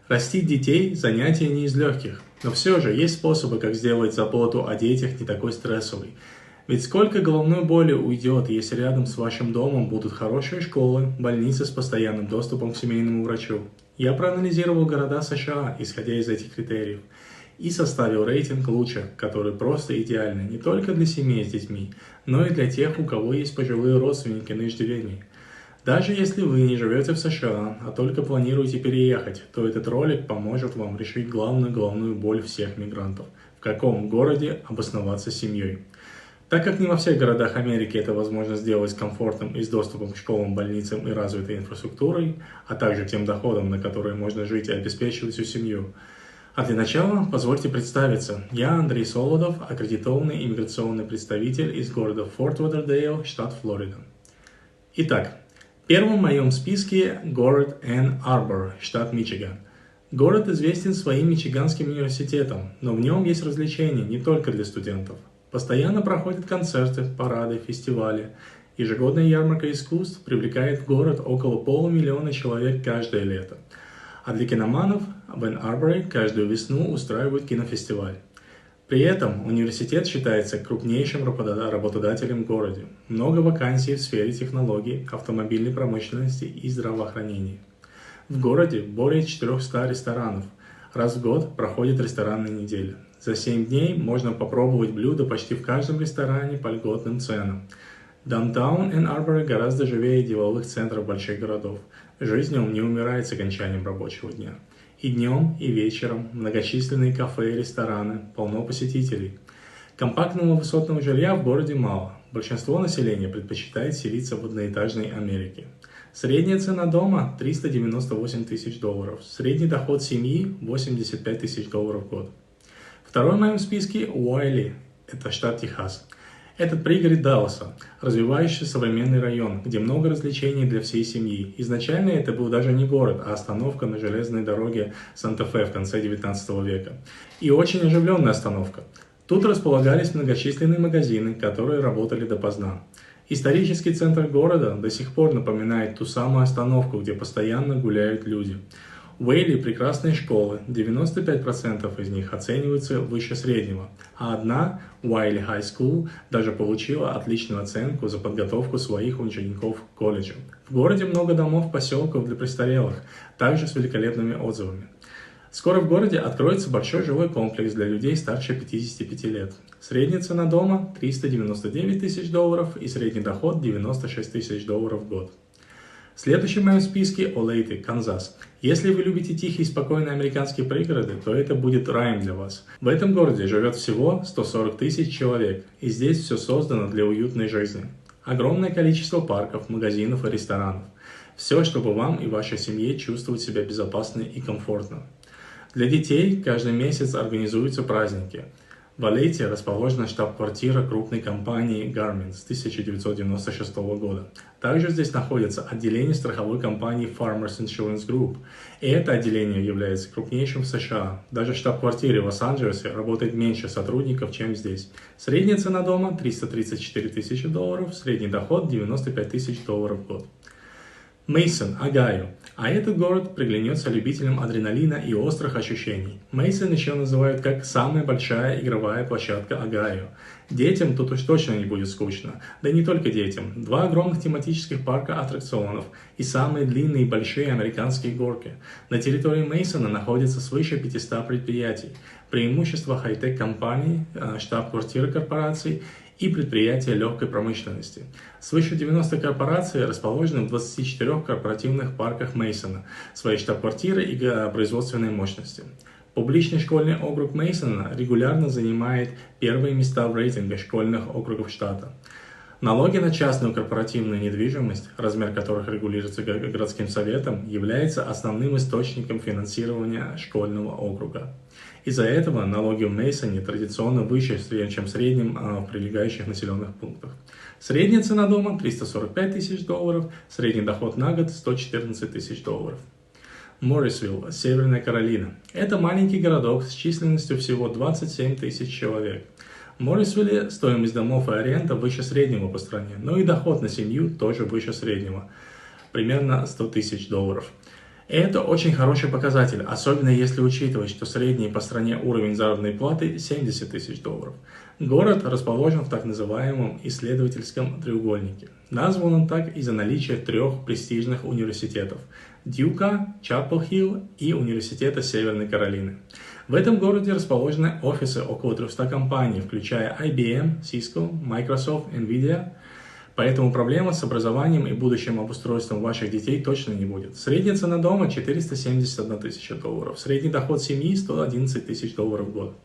Растить детей – занятие не из легких, но все же есть способы, как сделать заботу о детях не такой стрессовой. Ведь сколько головной боли уйдет, если рядом с вашим домом будут хорошие школы, больницы с постоянным доступом к семейному врачу. Я проанализировал города США, исходя из этих критериев, и составил рейтинг лучших, который просто идеальный не только для семей с детьми, но и для тех, у кого есть пожилые родственники на иждивении. Даже если вы не живете в США, а только планируете переехать, то этот ролик поможет вам решить главную головную боль всех мигрантов – в каком городе обосноваться с семьей. Так как не во всех городах Америки это возможно сделать с комфортом и с доступом к школам, больницам и развитой инфраструктурой, а также тем доходом, на которые можно жить и обеспечивать всю семью. А для начала позвольте представиться. Я Андрей Солодов, аккредитованный иммиграционный представитель из города Форт Лодердейл, штат Флорида. Итак, первым в моем списке город Энн-Арбор, штат Мичиган. Город известен своим Мичиганским университетом, но в нем есть развлечения не только для студентов. Постоянно проходят концерты, парады, фестивали. Ежегодная ярмарка искусств привлекает в город около 500 000 человек каждое лето. А для киноманов в Энн-Арборе каждую весну устраивают кинофестиваль. При этом университет считается крупнейшим работодателем в городе. Много вакансий в сфере технологий, автомобильной промышленности и здравоохранения. В городе более 400 ресторанов. Раз в год проходит ресторанная неделя. За 7 дней можно попробовать блюда почти в каждом ресторане по льготным ценам. Даунтаун Энн-Арбора гораздо живее деловых центров больших городов. Жизнь в нем не умирает с окончанием рабочего дня. И днем, и вечером многочисленные кафе и рестораны, полно посетителей. Компактного высотного жилья в городе мало. Большинство населения предпочитает селиться в одноэтажной Америке. Средняя цена дома – $398 000. Средний доход семьи – $85 000 в год. Второй в моем списке – Уайли, это штат Техас. Этот пригород Далласа, развивающийся современный район, где много развлечений для всей семьи. Изначально это был даже не город, а остановка на железной дороге Санта-Фе в конце 19 века. И очень оживленная остановка. Тут располагались многочисленные магазины, которые работали допоздна. Исторический центр города до сих пор напоминает ту самую остановку, где постоянно гуляют люди. В Уэйли прекрасные школы, 95% из них оцениваются выше среднего, а одна, Уайли High School, даже получила отличную оценку за подготовку своих учеников к колледжу. В городе много домов-поселков для престарелых, также с великолепными отзывами. Скоро в городе откроется большой жилой комплекс для людей старше 55 лет. Средняя цена дома – $399 000 и средний доход – $96 000 в год. Следующий в моем списке – Олейты, Канзас. Если вы любите тихие и спокойные американские пригороды, то это будет раем для вас. В этом городе живет всего 140 000 человек, и здесь все создано для уютной жизни. Огромное количество парков, магазинов и ресторанов. Все, чтобы вам и вашей семье чувствовать себя безопасно и комфортно. Для детей каждый месяц организуются праздники. В Олейте расположена штаб-квартира крупной компании Garmin с 1996 года. Также здесь находится отделение страховой компании Farmers Insurance Group. И это отделение является крупнейшим в США. Даже в штаб-квартире в Лос-Анджелесе работает меньше сотрудников, чем здесь. Средняя цена дома – $334 000, средний доход – $95 000 в год. Мейсон, Огайо. А этот город приглянется любителям адреналина и острых ощущений. Мейсон еще называют как самая большая игровая площадка Огайо. Детям тут уж точно не будет скучно. Да и не только детям. 2 огромных тематических парка аттракционов и самые длинные и большие американские горки. На территории Мейсона находится свыше 500 предприятий. Преимущества хай-тек компаний, штаб-квартиры корпораций и предприятия легкой промышленности. Свыше 90 корпораций расположены в 24 корпоративных парках Мейсона, своей штаб-квартиры и производственной мощности. Публичный школьный округ Мейсона регулярно занимает первые места в рейтинге школьных округов штата. Налоги на частную корпоративную недвижимость, размер которых регулируется городским советом, является основным источником финансирования школьного округа. Из-за этого налоги в Мейсоне традиционно выше, чем в среднем в прилегающих населенных пунктах. Средняя цена дома – $345 000, средний доход на год – $114 000. Моррисвилл, Северная Каролина. Это маленький городок с численностью всего 27 000 человек. В Моррисвилле стоимость домов и аренда выше среднего по стране, но и доход на семью тоже выше среднего, примерно $100 000. И это очень хороший показатель, особенно если учитывать, что средний по стране уровень заработной платы 70 тысяч долларов. Город расположен в так называемом исследовательском треугольнике. Назван он так из-за наличия трех престижных университетов – Дьюка, Чапел-Хилл и Университета Северной Каролины. В этом городе расположены офисы около 300 компаний, включая IBM, Cisco, Microsoft, Nvidia. Поэтому проблема с образованием и будущим обустройством ваших детей точно не будет. Средняя цена дома 471 тысяча долларов, средний доход семьи 111 тысяч долларов в год.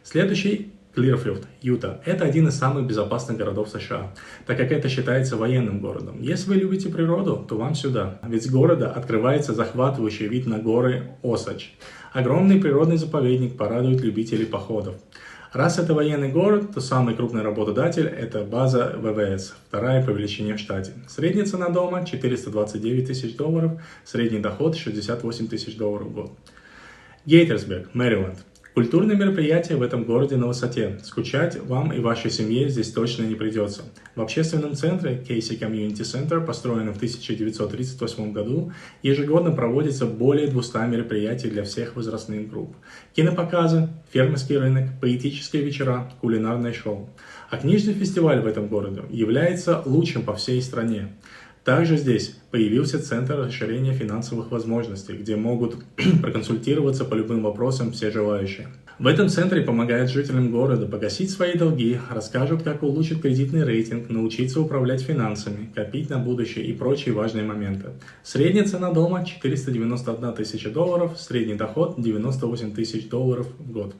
Следующий – Клирфилд, Юта. Это один из самых безопасных городов США, так как это считается военным городом. Если вы любите природу, то вам сюда. Ведь с города открывается захватывающий вид на горы Осач. Огромный природный заповедник порадует любителей походов. Раз это военный город, то самый крупный работодатель – это база ВВС, вторая по величине в штате. Средняя цена дома – 429 тысяч долларов, средний доход – 68 тысяч долларов в год. Гейтерсберг, Мэриленд. Культурные мероприятия в этом городе на высоте. Скучать вам и вашей семье здесь точно не придется. В общественном центре Casey Community Center, построенном в 1938 году, ежегодно проводится более 200 мероприятий для всех возрастных групп. Кинопоказы, фермерский рынок, поэтические вечера, кулинарное шоу. А книжный фестиваль в этом городе является лучшим по всей стране. Также здесь появился Центр расширения финансовых возможностей, где могут проконсультироваться по любым вопросам все желающие. В этом центре помогают жителям города погасить свои долги, расскажут, как улучшить кредитный рейтинг, научиться управлять финансами, копить на будущее и прочие важные моменты. Средняя цена дома 491 тысяча долларов, средний доход 98 тысяч долларов в год.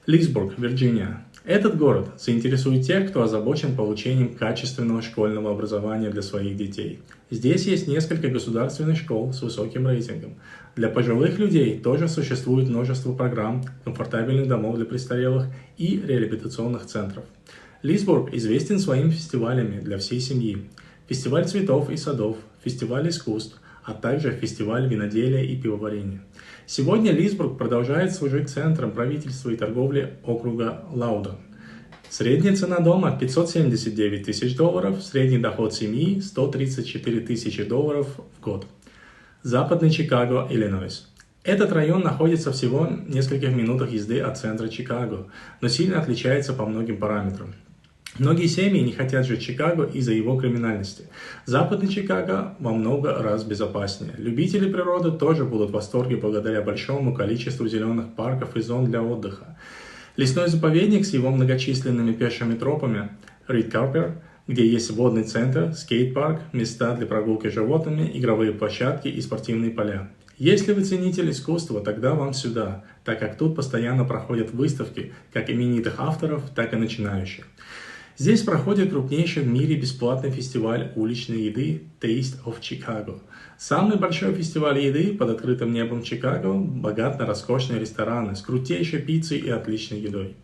Лисбург, Вирджиния. Этот город заинтересует тех, кто озабочен получением качественного школьного образования для своих детей. Здесь есть несколько государственных школ с высоким рейтингом. Для пожилых людей тоже существует множество программ, комфортабельных домов для престарелых и реабилитационных центров. Лисбург известен своими фестивалями для всей семьи. Фестиваль цветов и садов, фестиваль искусств, а также фестиваль виноделия и пивоварения. Сегодня Лисбург продолжает служить центром правительства и торговли округа Лаудон. Средняя цена дома 579 тысяч долларов, средний доход семьи 134 тысячи долларов в год. Западный Чикаго, Иллинойс. Этот район находится всего в нескольких минутах езды от центра Чикаго, но сильно отличается по многим параметрам. Многие семьи не хотят жить в Чикаго из-за его криминальности. Западный Чикаго во много раз безопаснее. Любители природы тоже будут в восторге благодаря большому количеству зеленых парков и зон для отдыха. Лесной заповедник с его многочисленными пешими тропами Рид Карпер, где есть водный центр, скейт-парк, места для прогулки с животными, игровые площадки и спортивные поля. Если вы ценитель искусства, тогда вам сюда, так как тут постоянно проходят выставки как именитых авторов, так и начинающих. Здесь проходит крупнейший в мире бесплатный фестиваль уличной еды Taste of Chicago. Самый большой фестиваль еды под открытым небом Чикаго, богат на роскошные рестораны с крутейшей пиццей и отличной едой.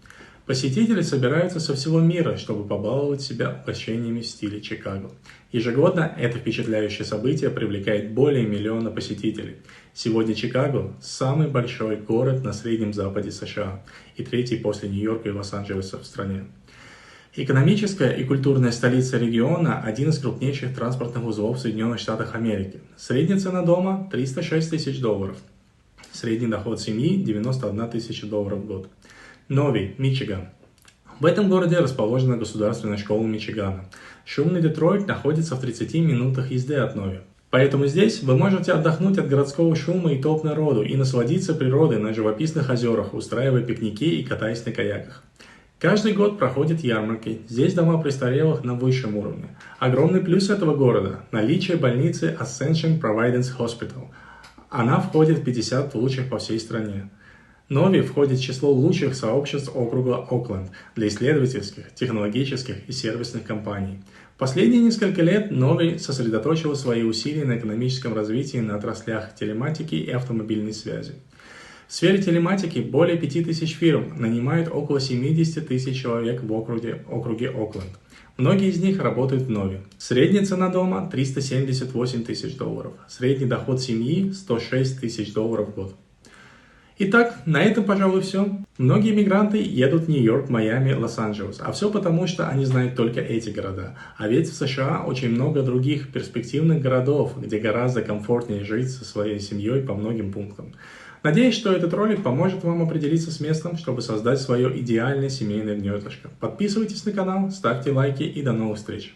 Посетители собираются со всего мира, чтобы побаловать себя угощениями в стиле Чикаго. Ежегодно это впечатляющее событие привлекает более миллиона посетителей. Сегодня Чикаго – самый большой город на Среднем Западе США и третий после Нью-Йорка и Лос-Анджелеса в стране. Экономическая и культурная столица региона – один из крупнейших транспортных узлов в Соединенных Штатах Америки. Средняя цена дома – 306 тысяч долларов. Средний доход семьи – 91 тысяча долларов в год. Нови, Мичиган. В этом городе расположена государственная школа Мичигана. Шумный Детройт находится в 30 минутах езды от Нови. Поэтому здесь вы можете отдохнуть от городского шума и толп народу и насладиться природой на живописных озерах, устраивая пикники и катаясь на каяках. Каждый год проходят ярмарки, здесь дома престарелых на высшем уровне. Огромный плюс этого города – наличие больницы Ascension Providence Hospital. Она входит в 50 лучших по всей стране. Нови входит в число лучших сообществ округа Окленд для исследовательских, технологических и сервисных компаний. В последние несколько лет Нови сосредоточила свои усилия на экономическом развитии на отраслях телематики и автомобильной связи. В сфере телематики более 5000 фирм нанимают около 70 тысяч человек в округе Окленд. Многие из них работают в Нови. Средняя цена дома – 378 тысяч долларов. Средний доход семьи – 106 тысяч долларов в год. Итак, на этом, пожалуй, все. Многие мигранты едут в Нью-Йорк, Майами, Лос-Анджелес. А все потому, что они знают только эти города. А ведь в США очень много других перспективных городов, где гораздо комфортнее жить со своей семьей по многим пунктам. Надеюсь, что этот ролик поможет вам определиться с местом, чтобы создать свое идеальное семейное гнездышко. Подписывайтесь на канал, ставьте лайки и до новых встреч.